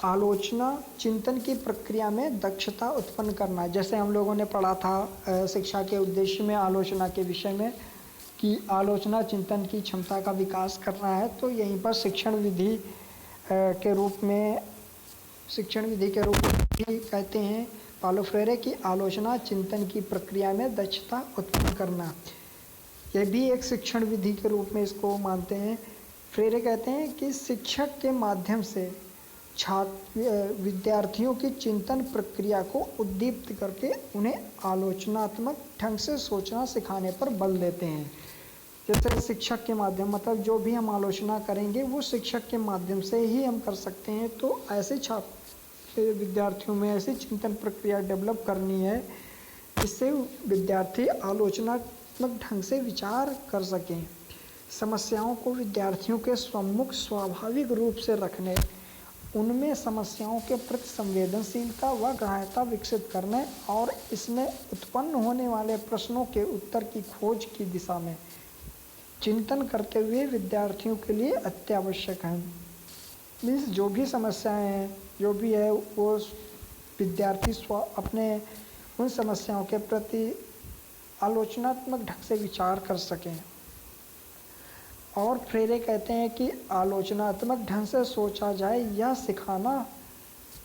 आलोचना चिंतन की प्रक्रिया में दक्षता उत्पन्न करना। जैसे हम लोगों ने पढ़ा था शिक्षा के उद्देश्य में आलोचना के विषय में कि आलोचना चिंतन की क्षमता का विकास करना है, तो यहीं पर शिक्षण विधि के रूप में भी कहते हैं पाउलो फ्रेरे की आलोचना चिंतन की प्रक्रिया में दक्षता उत्पन्न करना, यह भी एक शिक्षण विधि के रूप में इसको मानते हैं। फ्रेरे कहते हैं कि शिक्षक के माध्यम से विद्यार्थियों की चिंतन प्रक्रिया को उद्दीप्त करके उन्हें आलोचनात्मक ढंग से सोचना सिखाने पर बल देते हैं। जैसे शिक्षक के माध्यम, मतलब जो भी हम आलोचना करेंगे वो शिक्षक के माध्यम से ही हम कर सकते हैं। तो ऐसे विद्यार्थियों में ऐसी चिंतन प्रक्रिया डेवलप करनी है जिससे विद्यार्थी आलोचनात्मक ढंग से विचार कर सकें। समस्याओं को विद्यार्थियों के सम्मुख स्वाभाविक रूप से रखने, उनमें समस्याओं के प्रति संवेदनशीलता व ग्राह्यता विकसित करने और इसमें उत्पन्न होने वाले प्रश्नों के उत्तर की खोज की दिशा में चिंतन करते हुए विद्यार्थियों के लिए अत्यावश्यक है। मीन्स जो भी समस्याएं हैं, जो भी है, वो विद्यार्थी अपने उन समस्याओं के प्रति आलोचनात्मक ढंग से विचार कर सकें। और फ्रेरे कहते हैं कि आलोचनात्मक ढंग से सोचा जाए यह सिखाना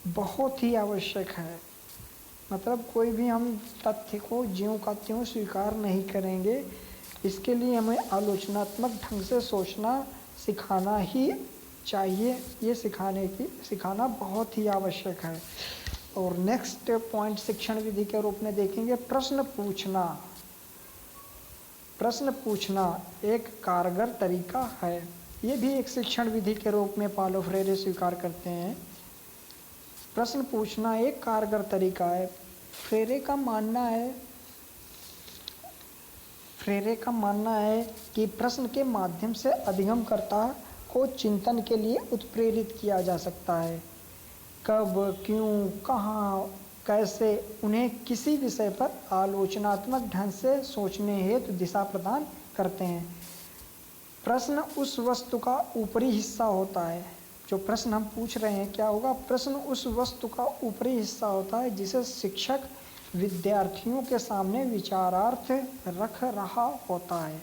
बहुत ही आवश्यक है। मतलब कोई भी हम तथ्य को ज्यों का त्यों स्वीकार नहीं करेंगे, इसके लिए हमें आलोचनात्मक ढंग से सोचना सिखाना ही चाहिए। ये सिखाना बहुत ही आवश्यक है। और नेक्स्ट पॉइंट शिक्षण विधि के रूप में देखेंगे प्रश्न पूछना। प्रश्न पूछना एक कारगर तरीका है। ये भी एक शिक्षण विधि के रूप में पालो फ्रेरे स्वीकार करते हैं। प्रश्न पूछना एक कारगर तरीका है। फ्रेरे का मानना है कि प्रश्न के माध्यम से अधिगमकर्ता को चिंतन के लिए उत्प्रेरित किया जा सकता है। कब, क्यों, कहाँ, कैसे उन्हें किसी विषय पर आलोचनात्मक ढंग से सोचने हेतु दिशा प्रदान करते हैं। प्रश्न उस वस्तु का ऊपरी हिस्सा होता है। जो प्रश्न हम पूछ रहे हैं क्या होगा, प्रश्न उस वस्तु का ऊपरी हिस्सा होता है जिसे शिक्षक विद्यार्थियों के सामने विचारार्थ रख रहा होता है।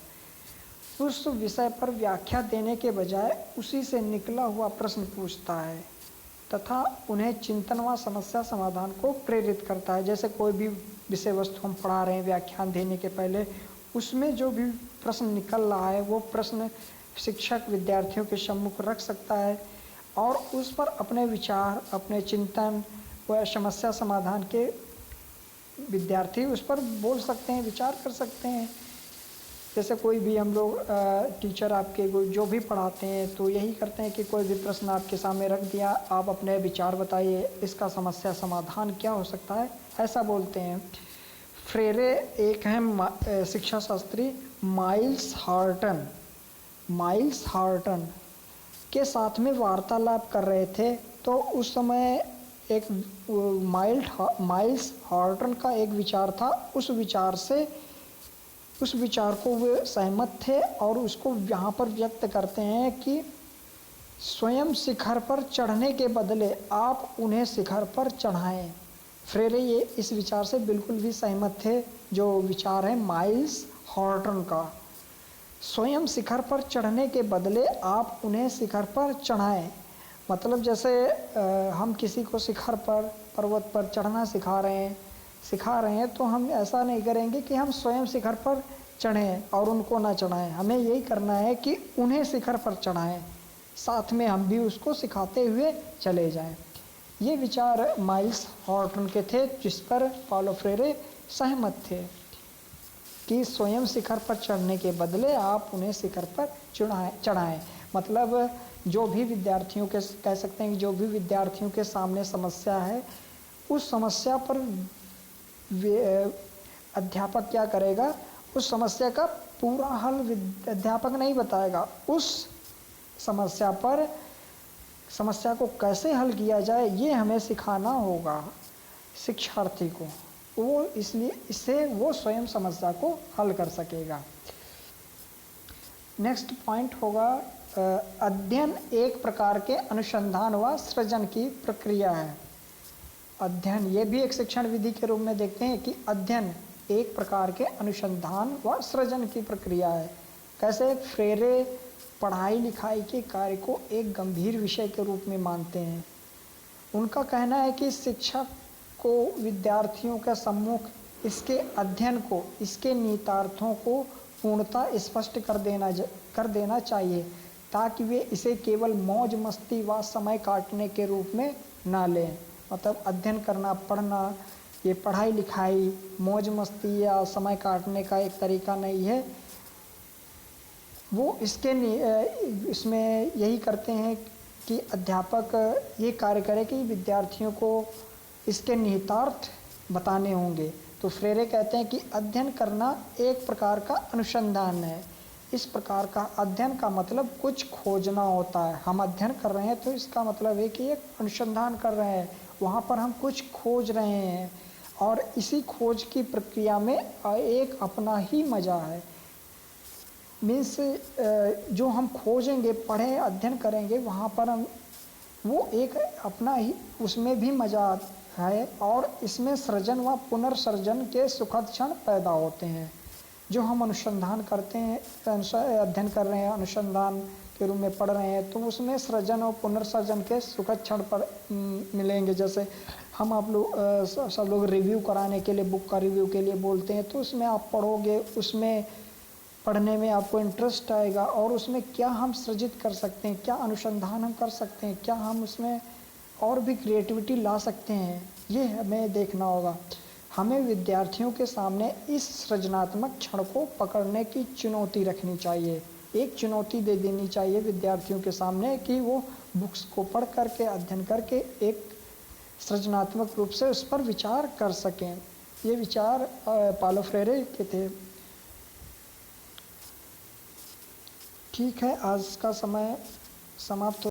उस विषय पर व्याख्या देने के बजाय उसी से निकला हुआ प्रश्न पूछता है तथा उन्हें चिंतन व समस्या समाधान को प्रेरित करता है। जैसे कोई भी विषय वस्तु हम पढ़ा रहे हैं, व्याख्यान देने के पहले उसमें जो भी प्रश्न निकल रहा है वो प्रश्न शिक्षक विद्यार्थियों के सम्मुख रख सकता है और उस पर अपने विचार, अपने चिंतन व समस्या समाधान के विद्यार्थी उस पर बोल सकते हैं, विचार कर सकते हैं। जैसे कोई भी हम लोग टीचर आपके जो भी पढ़ाते हैं तो यही करते हैं कि कोई भी प्रश्न आपके सामने रख दिया, आप अपने विचार बताइए, इसका समस्या समाधान क्या हो सकता है, ऐसा बोलते हैं। फ्रेरे एक हैं शिक्षा शास्त्री माइल्स हार्टन के साथ में वार्तालाप कर रहे थे। तो उस समय एक माइल्स हार्टन का एक विचार था, उस विचार को वे सहमत थे और उसको यहाँ पर व्यक्त करते हैं कि स्वयं शिखर पर चढ़ने के बदले आप उन्हें शिखर पर चढ़ाएं। फ्रेरे ये इस विचार से बिल्कुल भी सहमत थे। जो विचार है माइल्स हार्टन का, स्वयं शिखर पर चढ़ने के बदले आप उन्हें शिखर पर चढ़ाएं। मतलब जैसे हम किसी को शिखर पर, पर्वत पर चढ़ना सिखा रहे हैं तो हम ऐसा नहीं करेंगे कि हम स्वयं शिखर पर चढ़ें और उनको ना चढ़ाएं। हमें यही करना है कि उन्हें शिखर पर चढ़ाएं, साथ में हम भी उसको सिखाते हुए चले जाएं। ये विचार माइल्स हार्टन के थे जिस पर पालो फ्रेरे सहमत थे कि स्वयं शिखर पर चढ़ने के बदले आप उन्हें शिखर पर चढ़ाएं। मतलब जो भी विद्यार्थियों के, कह सकते हैं कि जो भी विद्यार्थियों के सामने समस्या है, उस समस्या पर अध्यापक क्या करेगा, उस समस्या का पूरा हल अध्यापक नहीं बताएगा। उस समस्या को कैसे हल किया जाए ये हमें सिखाना होगा शिक्षार्थी को। वो इसलिए इससे वो स्वयं समस्या को हल कर सकेगा। नेक्स्ट पॉइंट होगा अध्ययन एक प्रकार के अनुसंधान व सृजन की प्रक्रिया है। अध्ययन ये भी एक शिक्षण विधि के रूप में देखते हैं कि अध्ययन एक प्रकार के अनुसंधान व सृजन की प्रक्रिया है। कैसे? फ्रेरे पढ़ाई लिखाई के कार्य को एक गंभीर विषय के रूप में मानते हैं। उनका कहना है कि शिक्षक को विद्यार्थियों के सम्मुख इसके अध्ययन को, इसके निहितार्थों को पूर्णतः स्पष्ट कर देना चाहिए ताकि वे इसे केवल मौज मस्ती व समय काटने के रूप में ना लें। मतलब अध्ययन करना, पढ़ना, ये पढ़ाई लिखाई मौज मस्ती या समय काटने का एक तरीका नहीं है। वो इसमें यही करते हैं कि अध्यापक ये कार्य करे कि विद्यार्थियों को इसके निहितार्थ बताने होंगे। तो फ्रेरे कहते हैं कि अध्ययन करना एक प्रकार का अनुसंधान है। इस प्रकार का अध्ययन का मतलब कुछ खोजना होता है। हम अध्ययन कर रहे हैं तो इसका मतलब है कि एक अनुसंधान कर रहे हैं, वहाँ पर हम कुछ खोज रहे हैं और इसी खोज की प्रक्रिया में एक अपना ही मज़ा है। मीन्स जो हम खोजेंगे, पढ़ें, अध्ययन करेंगे, वहाँ पर हम वो एक अपना ही उसमें भी मज़ा है और इसमें सृजन व पुनर्सृजन के सुखद क्षण पैदा होते हैं। जो हम अनुसंधान करते हैं, अध्ययन कर रहे हैं, अनुसंधान के रूप में पढ़ रहे हैं, तो उसमें सृजन और पुनर्सृजन के सुखद क्षण पर मिलेंगे। जैसे हम आप लोग सब लोग रिव्यू कराने के लिए, बुक का रिव्यू के लिए बोलते हैं, तो उसमें आप पढ़ोगे, उसमें पढ़ने में आपको इंटरेस्ट आएगा और उसमें क्या हम सृजित कर सकते हैं, क्या अनुसंधान हम कर सकते हैं, क्या हम उसमें और भी क्रिएटिविटी ला सकते हैं, ये हमें देखना होगा। हमें विद्यार्थियों के सामने इस सृजनात्मक क्षण को पकड़ने की चुनौती रखनी चाहिए। एक चुनौती दे देनी चाहिए विद्यार्थियों के सामने कि वो बुक्स को पढ़ करके, अध्ययन करके एक सृजनात्मक रूप से उस पर विचार कर सकें। ये विचार पालो फ्रेरे के थे। ठीक है, आज का समय समाप्त हो